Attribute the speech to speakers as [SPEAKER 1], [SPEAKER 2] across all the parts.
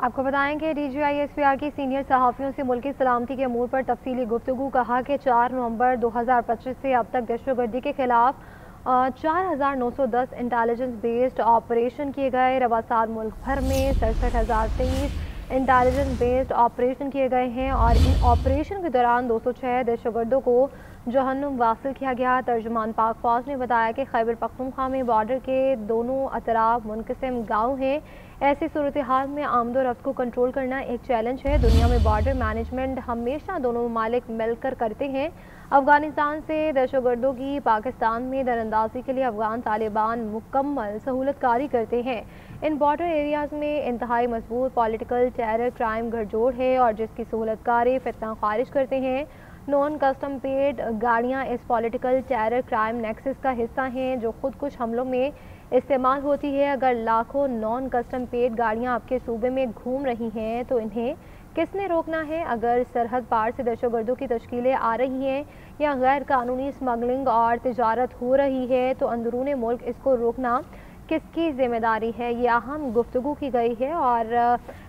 [SPEAKER 1] आपको बताएं कि DGISPR की सीनियर सहाफ़ियों से मुल्की सलामती के अमूर पर तफसीली गुफ्तगू। कहा कि 4 नवंबर 2025 से अब तक दहशतगर्दी के खिलाफ 4910 इंटेलिजेंस बेस्ड ऑपरेशन किए गए। रवा साल मुल्क भर में 67,023 इंटेलिजेंस बेस्ड ऑपरेशन किए गए हैं और इन ऑपरेशन के दौरान 206 दहशतगर्दों को जहन्नुम वासिल किया गया। तर्जुमान पाक फौज ने बताया कि खैबर पख्तूनख्वा में बॉर्डर के दोनों अतराफ मुनक़सिम गाँव हैं। ऐसी सूरत हाल में आमद व रफ्त को कंट्रोल करना एक चैलेंज है। दुनिया में बॉर्डर मैनेजमेंट हमेशा दोनों ममालिक मिलकर करते हैं। अफगानिस्तान से दहशतगर्दों की पाकिस्तान में दरअंदाजी के लिए अफगान तालिबान मुकम्मल सहूलतकारी करते हैं। इन बॉर्डर एरियाज़ में इंतहाई मजबूत पॉलिटिकल टेरर क्राइम गठजोड़ है और जिसकी सहूलतकारी फितना खारिज करते हैं। नॉन कस्टम पेड गाड़ियाँ इस पॉलिटिकल टेरर क्राइम नेक्सस का हिस्सा हैं जो खुदकुश हमलों में इस्तेमाल होती है। अगर लाखों नॉन कस्टम पेड गाड़ियाँ आपके सूबे में घूम रही हैं तो इन्हें किसने रोकना है? अगर सरहद पार से दहशतगर्दों की तश्कीलें आ रही हैं या गैर कानूनी स्मगलिंग और तिजारत हो रही है तो अंदरूनी मुल्क इसको रोकना किसकी ज़िम्मेदारी है? ये अहम गुफ्तगू की गई है और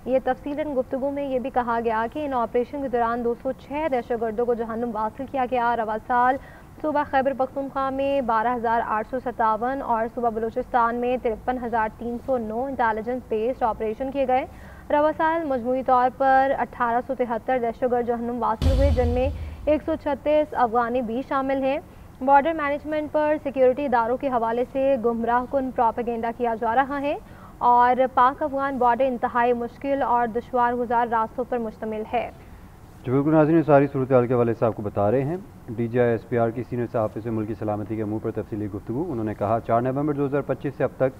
[SPEAKER 1] ये तफसीलन गुफ्तगू में ये भी कहा गया कि इन ऑपरेशन के दौरान 206 दहशतगर्दों को जहन्नुम वासिल किया गया। रवा साल सूबा खैबर पख्तूनख्वा में 12,857 और सूबा बलूचिस्तान में 53,309 इंटेलिजेंस बेस्ड ऑपरेशन किए गए। रवा साल मजमूई तौर पर 1873 दहशतगर्द जहन्नुम वासिल हुए जिनमें 136 अफगानी भी शामिल हैं। बॉर्डर मैनेजमेंट पर सिक्योरिटी इदारों के हवाले से गुमराह कुन प्रोपेगेंडा किया जा रहा है और पाक अफगान बॉर्डर इंतहाई मुश्किल और दुश्वार गुजार रास्तों पर मुश्तमिल है।
[SPEAKER 2] जो बिल्कुल नाज़रीन सारी सूरत हाल के हवाले से आपको बता रहे हैं। DGISPR की सीनियर सहाफ़ी से मुल्क की सलामती के अमूर पर तफसीली गुफ्तगू। उन्होंने कहा 4 नवंबर 2025 से अब तक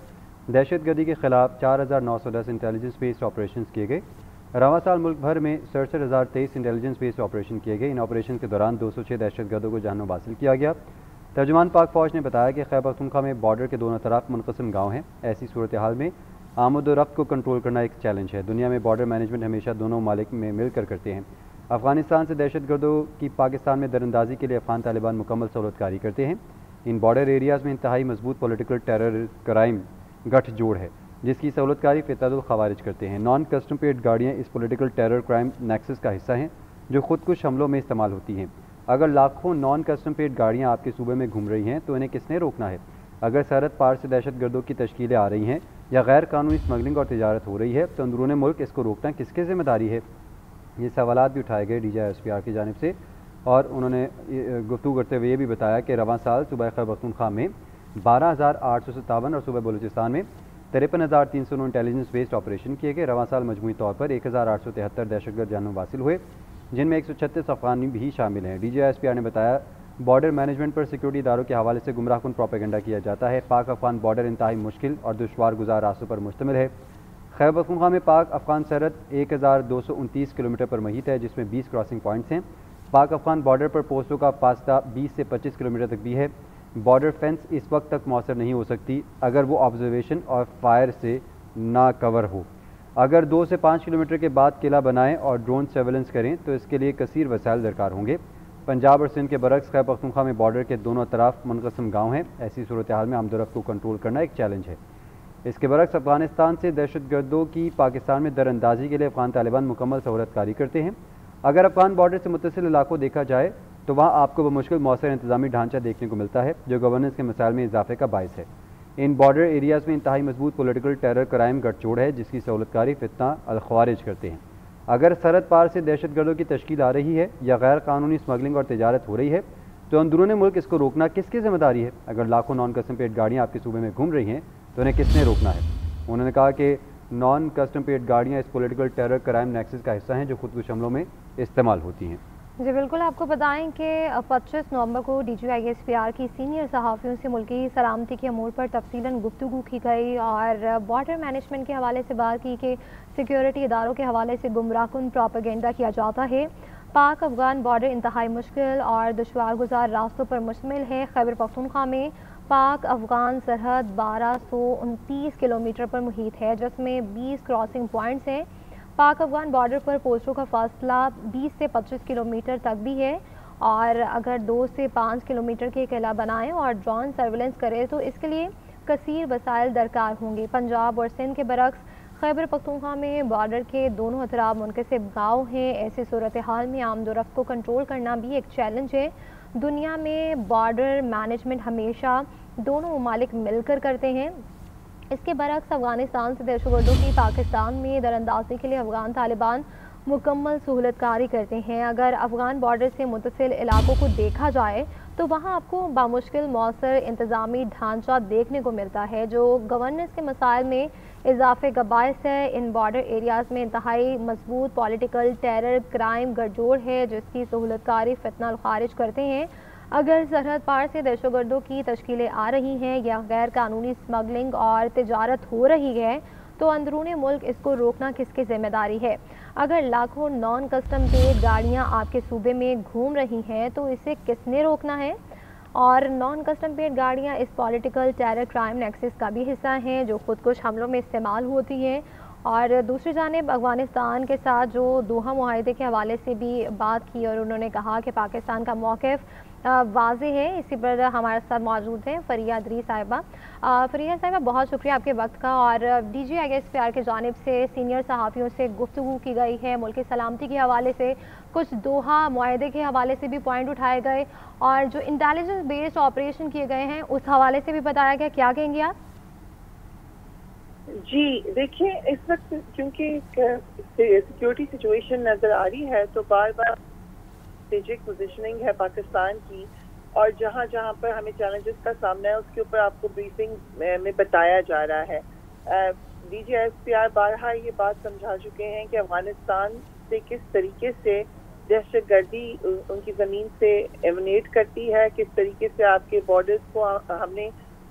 [SPEAKER 2] दहशतगर्दी के खिलाफ 4910 इंटेलिजेंस बेस्ड ऑपरेशन किए गए। रवा साल मुल्क भर में 67,023 इंटेलिजेंस बेस्ड ऑपरेशन किए गए। इन ऑपरेशन के दौरान 206 दहशतगर्दों को जहन्नुम हासिल किया गया। तर्जुमान पाक फौज ने बताया कि खैबर पख्तूनख्वा में बॉर्डर के दोनों तरफ मुनक़सिम गाँव हैं। ऐसी सूरत हाल में आमद व रफ्त को कंट्रोल करना एक चैलेंज है। दुनिया में बॉर्डर मैनेजमेंट हमेशा दोनों ममालिक में मिलकर करते हैं। अफगानिस्तान से दहशतगर्दों की पाकिस्तान में दरअंदाजी के लिए अफगान तालिबान मुकम्मल सहूलतकारी करते हैं। इन बॉर्डर एरियाज़ में इंतहाई मजबूत पॉलिटिकल टेरर क्राइम गठजोड़ है जिसकी सहूलतकारी फितनातुल खवारिज करते हैं। नॉन कस्टम पेड गाड़ियाँ इस पॉलिटिकल टेरर क्राइम नेक्सस का हिस्सा हैं जो खुदकुश हमलों में इस्तेमाल होती हैं। अगर लाखों नॉन कस्टम पेड गाड़ियाँ आपके सूबे में घूम रही हैं तो इन्हें किसने रोकना है? अगर सरहद पार से दहशतगर्दों की तश्कीलें आ रही हैं या गैर कानूनी स्मगलिंग और तिजारत हो रही है तो अंदरूनी मुल्क इसको रोकना किसकी ज़िम्मेदारी है? ये सवालात भी उठाए गए DGISPR की जानिब से और उन्होंने गुफ्तगू करते हुए ये भी बताया कि रवा साल सूबा खैबर पख्तूनख्वा में 12,857 और सूबा बलूचिस्तान में 53,309 इंटेलिजेंस बेस्ड ऑपरेशन किए गए। रवा साल मजमूई तौर पर 1,873 दहशतगर्द जहन्नुम वासिल हुए जिनमें 136 अफगानी भी शामिल हैं। DGISPR ने बताया बॉर्डर मैनेजमेंट पर सिक्योरिटी इदारों के हवाले से गुमराहकुन प्रोपेगेंडा किया जाता है। पाक अफगान बॉर्डर इंतहाई मुश्किल और दुश्वार गुजार रास्तों पर मुश्तमिल है। खैबर पख्तूनख्वा में पाक अफगान सरहद 1229 किलोमीटर पर मुहित है जिसमें 20 क्रॉसिंग पॉइंट्स हैं। पाक अफगान बॉर्डर पर पोस्टों का फासला 20 से 25 किलोमीटर तक भी है। बॉर्डर फेंस इस वक्त तक मौसर नहीं हो सकती अगर वो ऑब्जर्वेशन और फायर से ना कवर हो। अगर 2 से 5 किलोमीटर के बाद किला बनाएं और ड्रोन सर्वेलेंस करें तो इसके लिए कसीर वसाइल दरकार होंगे। पंजाब और सिंध के बरक्स खैबर पख्तूनख्वा में बॉर्डर के दोनों तरफ मुनक़सिम गाँव हैं। ऐसी सूरत हाल में आमद व रफ्त को कंट्रोल करना एक चैलेंज है। इसके बरक्स अफगानिस्तान से दहशतगर्दों की पाकिस्तान में दरअंदाजी के लिए अफगान तालिबान मुकम्मल सहूलतकारी करते हैं। अगर अफगान बॉर्डर से मुत्तसिल इलाकों देखा जाए तो वहाँ आपको बमुश्किल मौसर इंतजामी ढांचा देखने को मिलता है जो गवर्नेंस के मसाइल में इजाफे का बायस है। इन बॉर्डर एरियाज़ में इंतहाई मजबूत पॉलिटिकल टेरर क्राइम गठजोड़ है जिसकी सहूलतकारी फितना अल खवारिज करते हैं। अगर सरहद पार से दहशतगर्दों की तश्कील आ रही है या गैर कानूनी स्मगलिंग और तिजारत हो रही है तो अंदरूनी मुल्क इसको रोकना किसकी ज़िम्मेदारी है? अगर लाखों नॉन कस्टम पेड गाड़ियाँ आपके सूबे में घूम रही हैं तो उन्हें किसने रोकना है? उन्होंने कहा कि नॉन कस्टम पेड गाड़ियाँ इस पॉलिटिकल टेरर क्राइम नेक्सस का हिस्सा हैं जो खुदकुश हमलों में इस्तेमाल होती हैं।
[SPEAKER 1] जी बिल्कुल, आपको बताएं कि 25 नवंबर को DGISPR की सीनियर सहाफ़ियों से मुल्की सलामती के अमूर पर तफसीलन गुफ्तगू की गई और बॉर्डर मैनेजमेंट के हवाले से बात की कि सिक्योरिटी इदारों के हवाले से गुमराहकुन प्रोपेगेंडा किया जाता है। पाक अफगान बॉर्डर इंतहाई मुश्किल और दुश्वार गुजार रास्तों पर मुश्तमिल है। खैबर पख्तूनख्वा में पाक अफगान सरहद 1229 किलोमीटर पर मुहित है जिसमें 20 क्रॉसिंग पॉइंट्स हैं। पाक अफगान बॉर्डर पर पोस्टों का फासला 20 से 25 किलोमीटर तक भी है और अगर 2 से 5 किलोमीटर के किला बनाएं और ड्रोन सर्वेलेंस करें तो इसके लिए कसीर वसाइल दरकार होंगे। पंजाब और सिंध के बरक्स खैबर पख्तूनख्वा में बॉर्डर के दोनों अतराफ मुनकसिब गाँव हैं। ऐसी सूरत हाल में आमदोरफ्त को कंट्रोल करना भी एक चैलेंज है। दुनिया में बॉर्डर मैनेजमेंट हमेशा दोनों ममालिक मिलकर करते हैं। इसके बरक्स अफगानिस्तान से दहशतगर्दों की पाकिस्तान में दरअंदाजी के लिए अफगान तालिबान मुकम्मल सहूलतकारी करते हैं। अगर अफगान बॉर्डर से मुतसिल इलाकों को देखा जाए तो वहाँ आपको बामुश्किल मौसर इंतज़ामी ढांचा देखने को मिलता है जो गवर्नेंस के मसाइल में इजाफे का बायस है। इन बॉर्डर एरियाज़ में इंतहाई मजबूत पॉलिटिकल टेरर क्राइम गठजोड़ है जिसकी सहूलतकारी फितना खारिज करते हैं। अगर सरहद पार से दहशतगर्दों की तश्कीलें आ रही हैं या गैर कानूनी स्मगलिंग और तिजारत हो रही है तो अंदरून मुल्क इसको रोकना किसकी जिम्मेदारी है। अगर लाखों नॉन कस्टम पेड गाड़ियाँ आपके सूबे में घूम रही हैं तो इसे किसने रोकना है। और नॉन कस्टम पेड गाड़ियाँ इस पॉलिटिकल टेरर क्राइम नेक्सस का भी हिस्सा हैं जो खुद कुछ हमलों में इस्तेमाल होती हैं। और दूसरी जानिब अफगानिस्तान के साथ जो दोहा मुआहदे के हवाले से भी बात की और उन्होंने कहा कि पाकिस्तान का मौक़िफ़ वाज़े है। इसी पर हमारे साथ मौजूद हैं फरिया अदरी साहिबा। फरिया साहिबा, बहुत शुक्रिया आपके वक्त का। और DGISPR की जानिब से सीनियर सहाफ़ियों से गुफ्तगू की गई है, मुल्क की सलामती के हवाले से कुछ दोहा मुआहदे के हवाले से भी पॉइंट उठाए गए और जो इंटेलिजेंस बेस्ड ऑपरेशन किए गए हैं उस हवाले से भी बताया गया। क्या कहेंगे आप?
[SPEAKER 3] जी देखिए, इस वक्त क्योंकि सिक्योरिटी सिचुएशन नज़र आ रही है तो बार बार स्ट्रेटेजिक पोजीशनिंग है पाकिस्तान की और जहाँ जहाँ पर हमें चैलेंजेस का सामना है उसके ऊपर आपको ब्रीफिंग में बताया जा रहा है। DGISPR बारहा ये बात समझा चुके हैं कि अफगानिस्तान से किस तरीके से दहशतगर्दी उनकी ज़मीन से एमिनेट करती है, किस तरीके से आपके बॉर्डर्स को हमने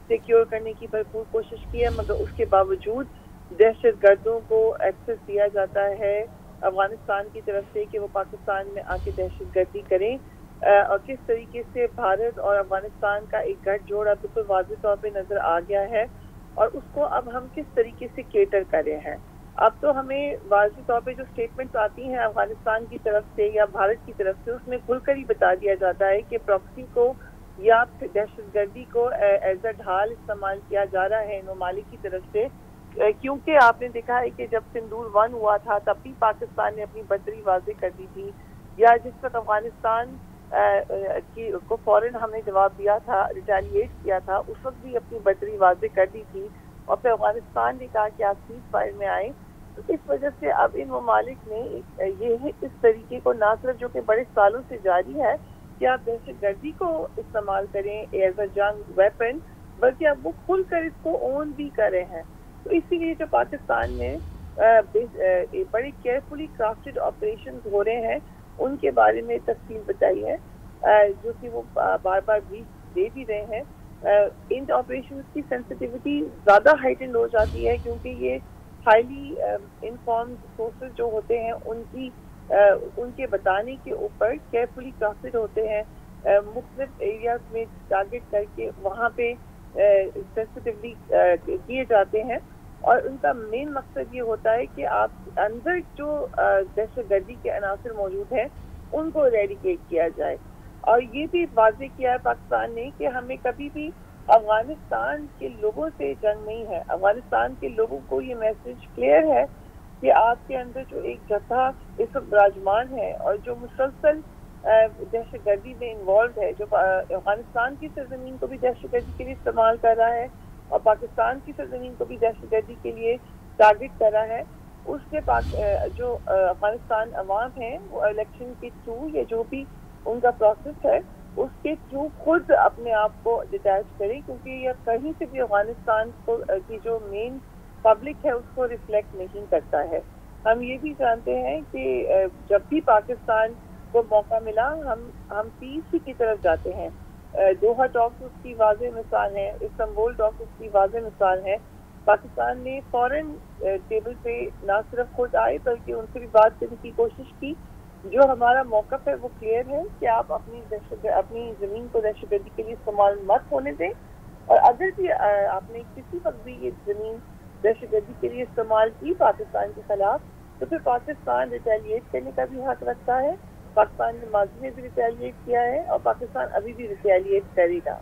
[SPEAKER 3] सिक्योर करने की भरपूर कोशिश की है, मगर उसके बावजूद दहशतगर्दों को एक्सेस दिया जाता है अफगानिस्तान की तरफ से कि वो पाकिस्तान में आके दहशतगर्दी करें। और किस तरीके से भारत और अफगानिस्तान का एक गठजोड़ अब बिल्कुल वाज़ेह तौर पे नज़र आ गया है और उसको अब हम किस तरीके से केटर कर रहे हैं। अब तो हमें वाज़ेह तौर पे जो स्टेटमेंट्स आती हैं अफगानिस्तान की तरफ से या भारत की तरफ से उसमें खुलकर ही बता दिया जाता है कि प्रॉक्सी को या दहशतगर्दी को एज अ ढाल इस्तेमाल किया जा रहा है इन ममालिक की तरफ से। क्योंकि आपने देखा है कि जब सिंदूर 1 हुआ था तब भी पाकिस्तान ने अपनी बदरी वाज़ेह कर दी थी, या जिस वक्त अफगानिस्तान को फौरन हमने जवाब दिया था, रिटेलिएट किया था, उस वक्त भी अपनी बदरी वाज़ेह कर दी थी और फिर अफगानिस्तान ने कहा कि आप सीज फायर में आए। तो इस वजह से अब इन ममालिक ने ये इस तरीके को ना सिर्फ जो कि बड़े सालों से जारी है कि आप दहशतगर्दी को इस्तेमाल करें एज अ जंग वेपन, बल्कि अब वो खुल कर इसको ओन भी कर रहे हैं। तो इसीलिए जो पाकिस्तान में बड़े केयरफुली क्राफ्टेड ऑपरेशन हो रहे हैं उनके बारे में तफसील बताई है, जो कि वो बार बार ब्रीफ दे भी रहे हैं। इन ऑपरेशन की सेंसिटिविटी ज़्यादा हाइटेंड हो जाती है क्योंकि ये हाईली इनफॉर्म्ड सोर्सेज जो होते हैं उनके बताने के ऊपर केयरफुली क्राफ्टेड होते हैं। मुख्तलिफ एरियाज में टारगेट करके वहाँ पे सेंसिटिवली किए जाते हैं और उनका मेन मकसद ये होता है कि आप अंदर जो दहशतगर्दी के अनासर मौजूद हैं उनको एरेडिकेट किया जाए। और ये भी वाज़ेह किया है पाकिस्तान ने कि हमें कभी भी अफगानिस्तान के लोगों से जंग नहीं है। अफगानिस्तान के लोगों को ये मैसेज क्लियर है कि आपके अंदर जो एक जत्था इस वक्त विराजमान है और जो मुसलसल दहशतगर्दी में इन्वॉल्व है, जो अफगानिस्तान की सरजमीन को भी दहशतगर्दी के लिए इस्तेमाल कर रहा है और पाकिस्तान की सरजमीन को भी दहशतगर्दी के लिए टारगेट कर रहा है, उससे जो अफगानिस्तान अवाम है वो इलेक्शन के थ्रू या जो भी उनका प्रोसेस है उसके थ्रू खुद अपने आप को डिटैच करें, क्योंकि यह कहीं से भी अफगानिस्तान को की जो मेन पब्लिक है उसको रिफ्लेक्ट नहीं करता है। हम ये भी जानते हैं कि जब भी पाकिस्तान को मौका मिला हम पीस की तरफ जाते हैं। दोहा टॉक्स उसकी वाज़ेह मिसाल है, इस्तांबुल टॉक्स उसकी वाज़ेह मिसाल है। पाकिस्तान ने फौरन टेबल पे ना सिर्फ खुद आए बल्कि उनसे भी बात करने की कोशिश की। जो हमारा मौक़िफ़ है वो क्लियर है कि आप अपनी ज़मीन को दहशतगर्दी के लिए इस्तेमाल मत होने दें, और अगर भी आपने किसी वक्त भी ये ज़मीन दहशतगर्दी के लिए इस्तेमाल की पाकिस्तान के खिलाफ तो फिर पाकिस्तान रिटेलिएट करने का भी हक रखता है। पाकिस्तान ने माजी में भी रिटेलिएट किया है और पाकिस्तान अभी भी रिटेलिएट करेगा।